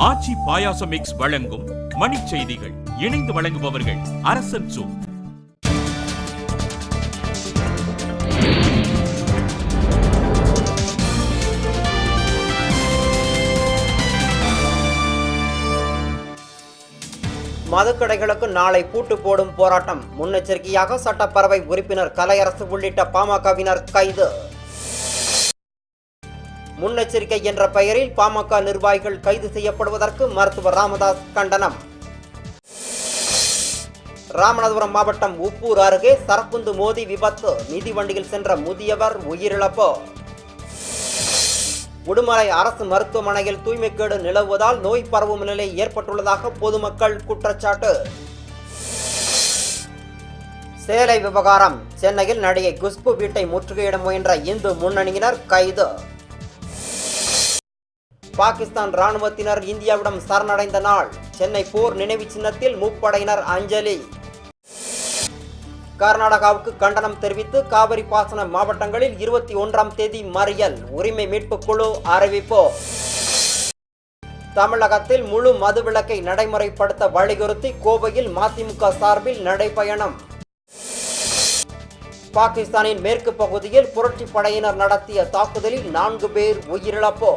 ஆச்சி பாயாசம் mix வழங்கும் மணிச் செய்திகள். இணைந்து வழங்குபவர்கள் அரசன் சூ. மதுக்கடைகளுக்கு நாளை பூட்டு போடும் போராட்டம். முன்னெச்சரிக்கையாக சட்டப்பேரவை உறுப்பினர் கலையரசு உள்ளிட்ட பாமகவினர் கைது. முன்னெச்சரிக்கை என்ற பெயரில் பாமக நிர்வாகிகள் கைது செய்யப்படுவதற்கு மருத்துவர் ராமதாஸ் கண்டனம். ராமநாதபுரம் மாவட்டம் உப்பூர் அருகே சரக்குந்து மோதி விபத்து. மிதிவண்டியில் சென்ற முதியவர் உயிரிழப்பு. உடுமலை அரசு மருத்துவமனையில் தூய்மைக்கேடு நிலவுவதால் நோய் பரவும் நிலை ஏற்பட்டுள்ளதாக பொதுமக்கள் குற்றச்சாட்டு. சேலை விவகாரம். சென்னையில் நடிகை குஷ்பு வீட்டை முற்றுகையிட முயன்ற இந்து முன்னணியினர் கைது. பாகிஸ்தான் ராணுவத்தினர் இந்தியாவிடம் சரணடைந்த நாள். சென்னை போர் நினைவு சின்னத்தில் முப்படையினர் அஞ்சலி. கர்நாடகாவுக்கு கண்டனம் தெரிவித்து காவிரி பாசன மாவட்டங்களில் 21ஆம் தேதி மறியல். உரிமை மீட்பு குழு அறிவிப்பு. தமிழகத்தில் முழு மதுவிலக்கை நடைமுறைப்படுத்த வலியுறுத்தி கோவையில் மதிமுக சார்பில் நடைபயணம். பாகிஸ்தானின் மேற்கு பகுதியில் புரட்சி படையினர் நடத்திய தாக்குதலில் 4 பேர் உயிரிழப்பு.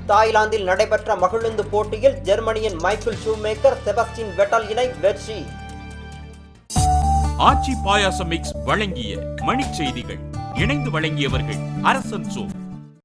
தாய்லாந்தில் நடைபெற்ற மகிழுந்து போட்டியில் ஜெர்மனியின் மைக்கேல் ஷூமேக்கர், செபஸ்டியன் வெட்டல் இணை வெற்றி. ஆச்சி பாயாசம் மிக்ஸ் வழங்கிய மணிச் செய்திகள். இணைந்து வழங்கியவர்கள் அரசன் சூ.